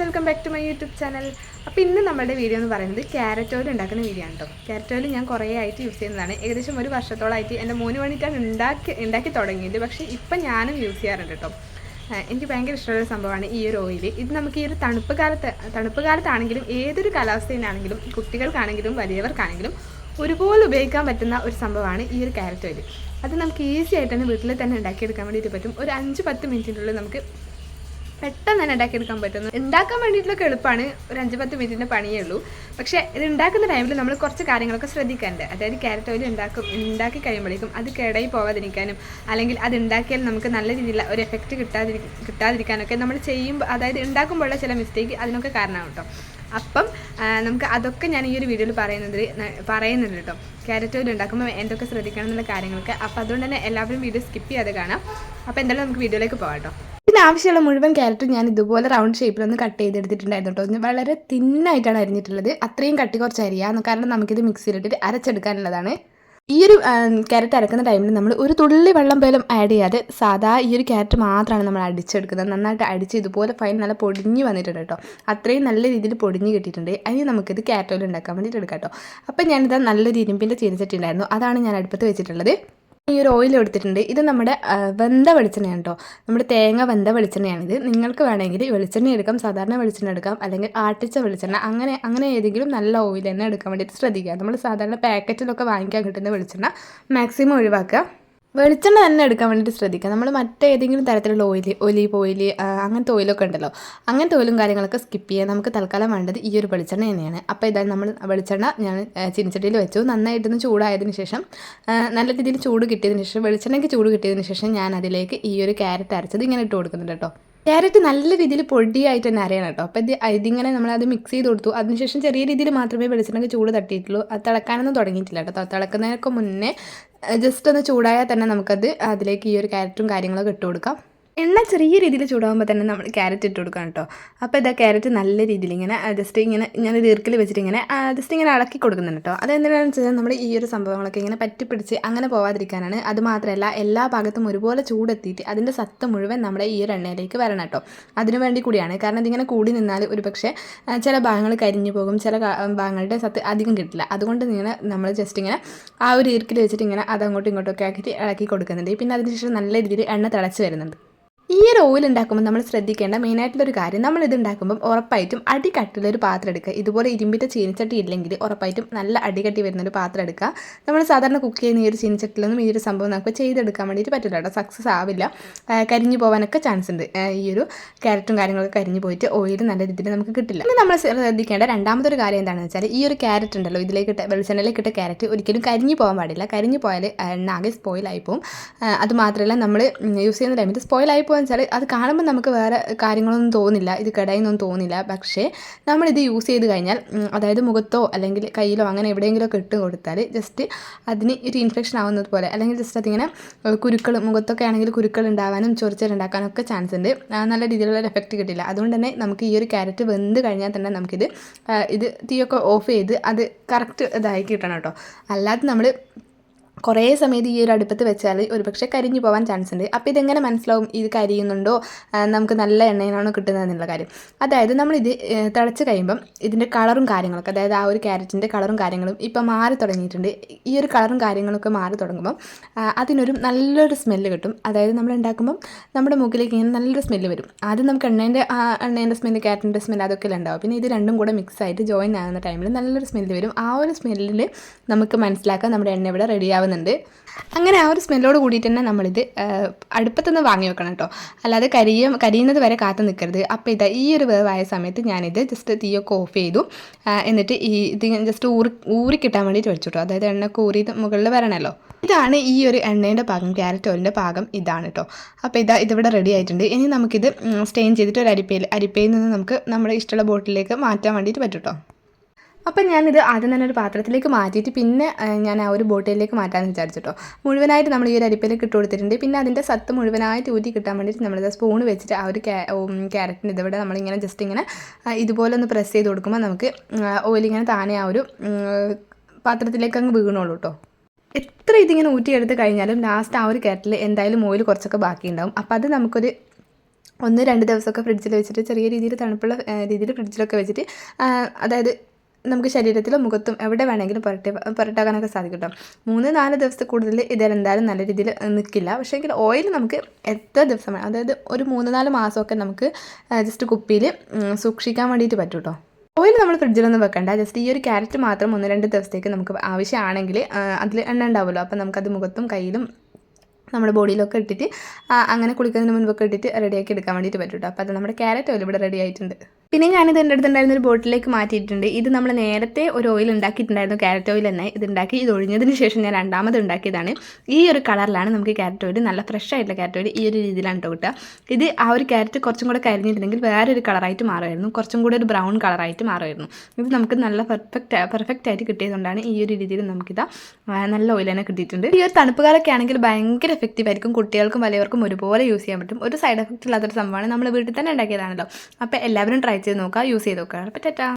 Welcome back to my YouTube channel. അപ്പോൾ ഇന്ന് നമ്മുടെ വീഡിയോ എന്ന് പറയുന്നത് ക്യാരറ്റ് ഓയിൽ ഉണ്ടാക്കുന്ന വീഡിയോ ആണ് കേട്ടോ. ക്യാരറ്റ് ഓയിൽ ഞാൻ കുറേ ആയിട്ട് യൂസ് ചെയ്യുന്നതാണ്. ഏകദേശം ഒരു വർഷത്തോളമായിട്ട് എൻ്റെ മോന് വേണ്ടിയിട്ടാണ് ഉണ്ടാക്കി തുടങ്ങിയത്. പക്ഷേ ഇപ്പം ഞാനും യൂസ് ചെയ്യാറുണ്ട് കേട്ടോ. എനിക്ക് ഭയങ്കര ഇഷ്ടമുള്ള സംഭവമാണ് ഈ ഒരു ഓയിൽ. ഇത് നമുക്ക് ഈ ഒരു തണുപ്പ് കാലത്താണെങ്കിലും ഏതൊരു കാലാവസ്ഥയിലാണെങ്കിലും കുട്ടികൾക്കാണെങ്കിലും വലിയവർക്കാണെങ്കിലും ഒരുപോലെ ഉപയോഗിക്കാൻ പറ്റുന്ന ഒരു സംഭവമാണ് ഈ ഒരു ക്യാരറ്റ് ഓയിൽ. അത് നമുക്ക് ഈസി ആയിട്ട് തന്നെ വീട്ടിൽ തന്നെ ഉണ്ടാക്കിയെടുക്കാൻ വേണ്ടിയിട്ട് പറ്റും. ഒരു 5-10 മിനിറ്റിനുള്ളിൽ നമുക്ക് പെട്ടെന്ന് തന്നെ ഉണ്ടാക്കിയെടുക്കാൻ പറ്റുന്നു. ഉണ്ടാക്കാൻ വേണ്ടിയിട്ടൊക്കെ എളുപ്പമാണ്, ഒരു 5-10 മിനിറ്റിൻ്റെ പണിയേ ഉള്ളൂ. പക്ഷേ ഇത് ഉണ്ടാക്കുന്ന ടൈമിൽ നമ്മൾ കുറച്ച് കാര്യങ്ങളൊക്കെ ശ്രദ്ധിക്കാറുണ്ട്. അതായത് ക്യാരറ്റ് ഓയിൽ ഉണ്ടാക്കി കഴിയുമ്പോഴേക്കും അത് കേടായി പോകാതിരിക്കാനും അല്ലെങ്കിൽ അത് ഉണ്ടാക്കിയാൽ നമുക്ക് നല്ല രീതിയിലുള്ള ഒരു എഫക്റ്റ് കിട്ടാതിരിക്കാനൊക്കെ നമ്മൾ ചെയ്യുമ്പോൾ, അതായത് ഉണ്ടാക്കുമ്പോഴുള്ള ചില മിസ്റ്റേക്ക് അതിനൊക്കെ കാരണമാകും കേട്ടോ. അപ്പം നമുക്ക് അതൊക്കെ ഞാൻ ഈ ഒരു വീഡിയോയിൽ പറയുന്നുണ്ട് കേട്ടോ. ക്യാരറ്റ് ഓയിൽ ഉണ്ടാക്കുമ്പോൾ എന്തൊക്കെ ശ്രദ്ധിക്കണം എന്നുള്ള കാര്യങ്ങളൊക്കെ. അപ്പോൾ അതുകൊണ്ട് തന്നെ എല്ലാവരും വീഡിയോ സ്കിപ്പ് ചെയ്യാതെ കാണാം. അപ്പോൾ എന്തായാലും നമുക്ക് വീഡിയോയിലേക്ക് പോകാം കേട്ടോ. ഇതിനാവശ്യമുള്ള മുഴുവൻ ക്യാരറ്റും ഞാൻ ഇതുപോലെ റൗണ്ട് ഷേപ്പിലൊന്ന് കട്ട് ചെയ്തെടുത്തിട്ടുണ്ടായിരുന്നു കേട്ടോ. വളരെ തിന്നായിട്ടാണ് അരിഞ്ഞിട്ടുള്ളത്. അത്രയും കട്ടി കുറച്ച് അരിയാം, കാരണം നമുക്കിത് മിക്സിയിലിട്ടിട്ട് അരച്ചെടുക്കാനുള്ളതാണ്. ഈ ഒരു ക്യാരറ്റ് അരക്കുന്ന ടൈമിൽ നമ്മൾ ഒരു തുള്ളി വെള്ളം പോലും ആഡ് ചെയ്യാതെ സാധാ ഈ ഒരു ക്യാരറ്റ് മാത്രമാണ് നമ്മൾ അടിച്ചെടുക്കുന്നത്. നന്നായിട്ട് അടിച്ച് ഇതുപോലെ ഫൈൻ നല്ല പൊടിഞ്ഞ് വന്നിട്ടുണ്ട് കേട്ടോ. അത്രയും നല്ല രീതിയിൽ പൊടിഞ്ഞ് കിട്ടിയിട്ടുണ്ട്. അതിന് നമുക്കിത് ക്യാരറ്റ് ഓയിൽ ഉണ്ടാക്കാൻ വേണ്ടിയിട്ട് എടുക്കാം കേട്ടോ. അപ്പം ഞാനിത് നല്ലൊരു ഇരുമ്പിൻ്റെ ചീനച്ചട്ടി ഉണ്ടായിരുന്നു, അതാണ് ഞാൻ അടുപ്പത്ത് വെച്ചിട്ടുള്ളത്. ഈ ഒരു ഓയിൽ എടുത്തിട്ടുണ്ട്. ഇത് നമ്മുടെ വെന്ത വെളിച്ചെണ്ണയാണ് കേട്ടോ. നമ്മുടെ തേങ്ങ വെന്ത വെളിച്ചെണ്ണയാണിത്. നിങ്ങൾക്ക് വേണമെങ്കിൽ വെളിച്ചെണ്ണ എടുക്കാം, സാധാരണ വെളിച്ചെണ്ണ എടുക്കാം, അല്ലെങ്കിൽ ആട്ടിച്ച വെളിച്ചെണ്ണ, അങ്ങനെ ഏതെങ്കിലും നല്ല ഓയിൽ തന്നെ എടുക്കാൻ വേണ്ടിയിട്ട് ശ്രദ്ധിക്കുക. നമ്മൾ സാധാരണ പാക്കറ്റിലൊക്കെ വാങ്ങിക്കാൻ കിട്ടുന്ന വെളിച്ചെണ്ണ മാക്സിമം ഒഴിവാക്കുക. വെളിച്ചെണ്ണ തന്നെ എടുക്കാൻ വേണ്ടിയിട്ട് ശ്രദ്ധിക്കുക. നമ്മൾ മറ്റേതെങ്കിലും തരത്തിലുള്ള ഒലീവ് ഓയിൽ അങ്ങനത്തെ ഓയിലൊക്കെ ഉണ്ടല്ലോ, അങ്ങനത്തെ ഓയിലും കാര്യങ്ങളൊക്കെ സ്കിപ്പ് ചെയ്യുക. നമുക്ക് തൽക്കാലം വേണ്ടത് ഈ ഒരു വെളിച്ചെണ്ണ തന്നെയാണ്. അപ്പോൾ ഇതാ നമ്മൾ വെളിച്ചെണ്ണ ഞാൻ ചീനച്ചട്ടിയിൽ വെച്ചു. നന്നായിട്ടൊന്ന് ചൂടായതിന് ശേഷം, നല്ല രീതിയിൽ ചൂട് കിട്ടിയതിന് ശേഷം, വെളിച്ചെണ്ണയ്ക്ക് ചൂട് കിട്ടിയതിന് ശേഷം ഞാൻ അതിലേക്ക് ഈ ഒരു ക്യാരറ്റ് അരച്ചത് ഇങ്ങനെ ഇട്ട് കൊടുക്കുന്നുണ്ട് കേട്ടോ. ക്യാരറ്റ് നല്ല രീതിയിൽ പൊടിയായിട്ട് തന്നെ അരയണം കേട്ടോ. അപ്പോൾ ഇതിങ്ങനെ നമ്മളത് മിക്സ് ചെയ്ത് കൊടുത്തു. അതിനുശേഷം ചെറിയ രീതിയിൽ മാത്രമേ വെളിച്ചെണ്ണയ്ക്ക് ചൂട് തട്ടിയിട്ടുള്ളൂ. അത് തിളക്കാനൊന്നും തുടങ്ങിയിട്ടില്ല കേട്ടോ. തിളക്കുന്നതിനൊക്കെ മുന്നേ ജസ്റ്റ് ഒന്ന് ചൂടായാൽ തന്നെ നമുക്കത് അതിലേക്ക് ഈ ഒരു ക്യാരറ്റും കാര്യങ്ങളൊക്കെ ഇട്ട് കൊടുക്കാം. എണ്ണ ചെറിയ രീതിയിൽ ചൂടാകുമ്പോൾ തന്നെ നമ്മൾ ക്യാരറ്റ് ഇട്ട് കൊടുക്കണം കേട്ടോ. അപ്പോൾ ഇതാ ക്യാരറ്റ് നല്ല രീതിയിൽ ഇങ്ങനെ ജസ്റ്റ് ഇങ്ങനെ ഞാൻ ദീർഘിൽ വെച്ചിട്ട് ഇങ്ങനെ ജസ്റ്റ് ഇങ്ങനെ ഇളക്കി കൊടുക്കുന്നുണ്ട് കേട്ടോ. അതെന്തിനാണെന്ന് വെച്ചാൽ നമ്മൾ ഈ ഒരു സംഭവങ്ങളൊക്കെ ഇങ്ങനെ പറ്റിപ്പിടിച്ച് അങ്ങനെ പോകാതിരിക്കാനാണ്. അതുമാത്രമല്ല എല്ലാ ഭാഗത്തും ഒരുപോലെ ചൂടെത്തിയിട്ട് അതിൻ്റെ സത്ത് മുഴുവൻ നമ്മുടെ ഈ ഒരു എണ്ണയിലേക്ക് വരണം കേട്ടോ. അതിനു വേണ്ടി കൂടിയാണ്. കാരണം ഇതിങ്ങനെ കൂടി നിന്നാൽ ഒരു പക്ഷേ ചില ഭാഗങ്ങൾ കരിഞ്ഞു പോകും, ചില ഭാഗങ്ങളുടെ സത്ത് അധികം കിട്ടില്ല. അതുകൊണ്ട് ഇങ്ങനെ നമ്മൾ ജസ്റ്റ് ഇങ്ങനെ ആ ഒരു ഈർക്കിൽ വെച്ചിട്ട് ഇങ്ങനെ അതങ്ങോട്ടും ഇങ്ങോട്ടൊക്കെ ആക്കിയിട്ട് ഇളക്കി കൊടുക്കുന്നുണ്ട്. പിന്നെ അതിനുശേഷം നല്ല രീതിയിൽ എണ്ണ തിളച്ച് വരുന്നുണ്ട്. ഈ ഒരു ഓയിൽ ഉണ്ടാക്കുമ്പോൾ നമ്മൾ ശ്രദ്ധിക്കേണ്ട മെയിനായിട്ടുള്ളൊരു കാര്യം, നമ്മളിത് ഉണ്ടാക്കുമ്പം ഉറപ്പായിട്ടും അടികട്ടിലൊരു പാത്രം എടുക്കുക. ഇതുപോലെ ഇരുമ്പിൻ്റെ ചീനച്ചട്ടി ഇല്ലെങ്കിൽ ഉറപ്പായിട്ടും നല്ല അടികട്ടി വരുന്നൊരു പാത്രം എടുക്കുക. നമ്മൾ സാധാരണ കുക്ക് ചെയ്യുന്ന ഈ ഒരു ചീനച്ചട്ടിലൊന്നും ഈ ഒരു സംഭവം നമുക്ക് ചെയ്തെടുക്കാൻ വേണ്ടിയിട്ട് പറ്റില്ല കേട്ടോ. സക്സസ് ആവില്ല, കരിഞ്ഞു പോകാനൊക്കെ ചാൻസ് ഉണ്ട്. ഈ ഒരു ക്യാരറ്റും കാര്യങ്ങളൊക്കെ കരിഞ്ഞു പോയിട്ട് ഓയിൽ നല്ല രീതിയിൽ നമുക്ക് കിട്ടില്ല. പിന്നെ നമ്മൾ ശ്രദ്ധിക്കേണ്ട രണ്ടാമതൊരു കാര്യം എന്താണെന്ന് വെച്ചാൽ, ഈ ഒരു ക്യാരറ്റ് ഉണ്ടല്ലോ, വെളിച്ചെണ്ണയിലേക്ക് ഇട്ട ക്യാരറ്റ് ഒരിക്കലും കരിഞ്ഞു പോകാൻ പാടില്ല. കരിഞ്ഞു പോയാൽ എണ്ണ ആകെ സ്പോയിലായി പോകും. അതുമാത്രമല്ല നമ്മൾ യൂസ് ചെയ്യുന്ന ടൈമിൽ സ്പോയിലായി പോകാൻ വെച്ചാൽ അത് കാണുമ്പോൾ നമുക്ക് വേറെ കാര്യങ്ങളൊന്നും തോന്നില്ല, ഇത് കടയിന്നൊന്നും തോന്നില്ല. പക്ഷേ നമ്മളിത് യൂസ് ചെയ്ത് കഴിഞ്ഞാൽ, അതായത് മുഖത്തോ അല്ലെങ്കിൽ കയ്യിലോ അങ്ങനെ എവിടെയെങ്കിലുമൊക്കെ ഇട്ട് കൊടുത്താൽ ജസ്റ്റ് അതിന് ഒരു ഇൻഫെക്ഷൻ ആവുന്നത് പോലെ, അല്ലെങ്കിൽ ജസ്റ്റ് അതിങ്ങനെ മുഖത്തൊക്കെ ആണെങ്കിൽ കുരുക്കൾ ഉണ്ടാവാനും ചൊറിച്ചിലുണ്ടാക്കാനൊക്കെ ചാൻസ് ഉണ്ട്. നല്ല രീതിയിലുള്ള എഫക്റ്റ് കിട്ടില്ല. അതുകൊണ്ട് തന്നെ നമുക്ക് ഈ ഒരു ക്യാരറ്റ് വെന്ത് കഴിഞ്ഞാൽ തന്നെ നമുക്കിത് തീയൊക്കെ ഓഫ് ചെയ്ത് അത് കറക്റ്റ് ഇതായി കിട്ടണം കേട്ടോ. അല്ലാതെ നമ്മൾ കുറേ സമയത്ത് ഈ ഒരു അടുപ്പത്ത് വെച്ചാൽ ഒരുപക്ഷെ കരിഞ്ഞു പോകാൻ ചാൻസ് ഉണ്ട്. അപ്പോൾ ഇതെങ്ങനെ മനസ്സിലാവും ഇത് കരിയുന്നുണ്ടോ, നമുക്ക് നല്ല എണ്ണയിലാണോ കിട്ടുന്നതെന്നുള്ള കാര്യം? അതായത് നമ്മളിത് തിളച്ച് കഴിയുമ്പം ഇതിൻ്റെ കളറും കാര്യങ്ങളൊക്കെ, അതായത് ആ ഒരു ക്യാരറ്റിൻ്റെ കളറും കാര്യങ്ങളും ഇപ്പം മാറി തുടങ്ങിയിട്ടുണ്ട്. ഈ ഒരു കളറും കാര്യങ്ങളൊക്കെ മാറി തുടങ്ങുമ്പം അതിനൊരു നല്ലൊരു സ്മെല്ല് കിട്ടും. അതായത് നമ്മൾ ഉണ്ടാക്കുമ്പം നമ്മുടെ മൂക്കിലേക്ക് ഇങ്ങനെ നല്ലൊരു സ്മെല്ല് വരും. ആദ്യം നമുക്ക് എണ്ണേൻ്റെ സ്മെല്ല്, ക്യാരറ്റിൻ്റെ സ്മെല്ല് അതൊക്കെ ഉണ്ടാവും. പിന്നെ ഇത് രണ്ടും കൂടെ മിക്സ് ആയിട്ട് ജോയിൻ ആകുന്ന ടൈമിൽ നല്ലൊരു സ്മെല്ല് വരും. ആ ഒരു സ്മെല്ലിൽ നമുക്ക് മനസ്സിലാക്കാം നമ്മുടെ എണ്ണ ഇവിടെ റെഡി ആവുന്നുണ്ട്. അങ്ങനെ ആ ഒരു സ്മെല്ലോട് കൂടിയിട്ട് തന്നെ നമ്മളിത് അടുപ്പത്തുനിന്ന് വാങ്ങി വെക്കണം കേട്ടോ. അല്ലാതെ കരിയുന്നത് വരെ കാത്തു നിൽക്കരുത്. അപ്പോൾ ഈ ഒരു വേവായ സമയത്ത് ഞാനിത് ജസ്റ്റ് തീയൊക്കെ ഓഫ് ചെയ്തു. എന്നിട്ട് ഇത് ജസ്റ്റ് ഊറി കിട്ടാൻ വേണ്ടിയിട്ട് വെച്ചു കേട്ടോ. അതായത് എണ്ണ ഊറി മുകളിൽ വരണമല്ലോ. ഇതാണ് ഈ ഒരു എണ്ണയുടെ പാകം, ക്യാരറ്റ് ഓയിലിൻ്റെ പാകം ഇതാണ് കേട്ടോ. അപ്പോൾ ഇതിവിടെ റെഡി ആയിട്ടുണ്ട്. ഇനി നമുക്കിത് സ്റ്റെയിൻ ചെയ്തിട്ട് ഒരു അരിപ്പയിൽ നിന്ന് നമുക്ക് നമ്മുടെ ഇഷ്ടമുള്ള ബോട്ടിലേക്ക് മാറ്റാൻ വേണ്ടിയിട്ട് പറ്റും കേട്ടോ. അപ്പം ഞാനിത് ആദ്യം തന്നെ ഒരു പാത്രത്തിലേക്ക് മാറ്റിയിട്ട് പിന്നെ ഞാൻ ആ ഒരു ബോട്ടിലേക്ക് മാറ്റാമെന്ന് വിചാരിച്ചിട്ടോ. മുഴുവനായിട്ട് നമ്മൾ ഈ ഒരു അരിപ്പയിലേക്ക് ഇട്ട് കൊടുത്തിട്ടുണ്ട്. പിന്നെ അതിൻ്റെ സത്ത് മുഴുവനായിട്ട് ഊറ്റി കിട്ടാൻ വേണ്ടിയിട്ട് നമ്മളിത് സ്പൂൺ വെച്ചിട്ട് ആ ഒരു ക്യാരറ്റിന് ഇതിവിടെ നമ്മളിങ്ങനെ ജസ്റ്റ് ഇങ്ങനെ ഇതുപോലെ ഒന്ന് പ്രസ് ചെയ്ത് കൊടുക്കുമ്പോൾ നമുക്ക് ഓയിലിങ്ങനെ താനെ ആ ഒരു പാത്രത്തിലേക്ക് അങ്ങ് വീണോളൂ കേട്ടോ. എത്ര ഇതിങ്ങനെ ഊറ്റിയെടുത്ത് കഴിഞ്ഞാലും ലാസ്റ്റ് ആ ഒരു ക്യാരറ്റിൽ എന്തായാലും ഓയിൽ കുറച്ചൊക്കെ ബാക്കിയുണ്ടാവും. അപ്പോൾ അത് നമുക്കൊരു 1-2 ദിവസമൊക്കെ ഫ്രിഡ്ജിൽ വെച്ചിട്ട് ചെറിയ രീതിയിൽ തണുപ്പുള്ള രീതിയിൽ ഫ്രിഡ്ജിലൊക്കെ വെച്ചിട്ട് അതായത് നമുക്ക് ശരീരത്തിലും മുഖത്തും എവിടെ വേണമെങ്കിലും പുരട്ടാക്കാനൊക്കെ സാധിക്കും കേട്ടോ. 3-4 ദിവസത്തിൽ കൂടുതൽ ഇതിലെന്തായാലും നല്ല രീതിയിൽ നിൽക്കില്ല. പക്ഷേ എങ്കിൽ ഓയിൽ നമുക്ക് എത്ര ദിവസം വേണം, അതായത് ഒരു 3-4 മാസമൊക്കെ നമുക്ക് ജസ്റ്റ് കുപ്പിയിൽ സൂക്ഷിക്കാൻ വേണ്ടിയിട്ട് പറ്റും കേട്ടോ. ഓയിൽ നമ്മൾ ഫ്രിഡ്ജിലൊന്നും വെക്കണ്ട. ജസ്റ്റ് ഈ ഒരു ക്യാരറ്റ് മാത്രം 1-2 ദിവസത്തേക്ക് നമുക്ക് ആവശ്യമാണെങ്കിൽ അതിൽ എണ്ണ ഉണ്ടാവുമല്ലോ, അപ്പോൾ നമുക്കത് മുഖത്തും കയ്യിലും നമ്മുടെ ബോഡിയിലൊക്കെ ഇട്ടിട്ട് അങ്ങനെ കുളിക്കുന്നതിന് മുൻപൊക്കെ ഇട്ടിട്ട് റെഡിയാക്കി എടുക്കാൻ വേണ്ടിയിട്ട് പറ്റും കേട്ടോ. അപ്പോൾ അത് നമ്മുടെ ക്യാരറ്റ് ഓയിൽ ഇവിടെ റെഡി ആയിട്ടുണ്ട്. പിന്നെ ഞാനിത് എൻ്റെ അടുത്തുണ്ടായിരുന്ന ഒരു ബോട്ടിലേക്ക് മാറ്റിയിട്ടുണ്ട്. ഇത് നമ്മൾ നേരത്തെ ഒരു ഓയിൽ ഉണ്ടാക്കിയിട്ടുണ്ടായിരുന്നു, ക്യാരറ്റ് ഓയിൽ തന്നെ. ഇത് ഉണ്ടാക്കി ഇത് ഒഴിഞ്ഞതിന് ശേഷം ഞാൻ രണ്ടാമത് ഉണ്ടാക്കിയതാണ്. ഈ ഒരു കളറിലാണ് നമുക്ക് ക്യാരറ്റ് ഓയിൽ, നല്ല ഫ്രഷ് ആയിട്ടുള്ള ക്യാരറ്റ് ഓയിൽ ഈ ഒരു രീതിയിലാണ് കേട്ടോ കിട്ടുക. ഇത് ആ ഒരു ക്യാരറ്റ് കുറച്ചും കൂടെ കരിഞ്ഞിട്ടുണ്ടെങ്കിൽ വേറൊരു കളറായിട്ട് മാറുമായിരുന്നു, കുറച്ചും കൂടെ ഒരു ബ്രൗൺ കളറായിട്ട് മാറുമായിരുന്നു. ഇത് നമുക്ക് നല്ല പെർഫെക്റ്റ് ആയിട്ട് കിട്ടിയതുകൊണ്ടാണ് ഈ ഒരു രീതിയിൽ നമുക്കിത് നല്ല ഓയിൽ തന്നെ കിട്ടിയിട്ടുണ്ട്. ഈ ഒരു തണുപ്പ് കാലമൊക്കെ ആണെങ്കിൽ ഭയങ്കര എഫക്റ്റീവ് ആയിരിക്കും, കുട്ടികൾക്കും വലിയവർക്കും ഒരുപോലെ യൂസ് ചെയ്യാൻ പറ്റും. ഒരു സൈഡ് എഫക്റ്റ് ഇല്ലാത്തൊരു സംഭവമാണ്, നമ്മൾ വീട്ടിൽ തന്നെ ഉണ്ടാക്കിയതാണല്ലോ. അപ്പോൾ എല്ലാവരും ട്രൈ ചെയ്ത് നോക്കുക, യൂസ് ചെയ്ത് നോക്കുക. അപ്പോൾ ടാറ്റാ.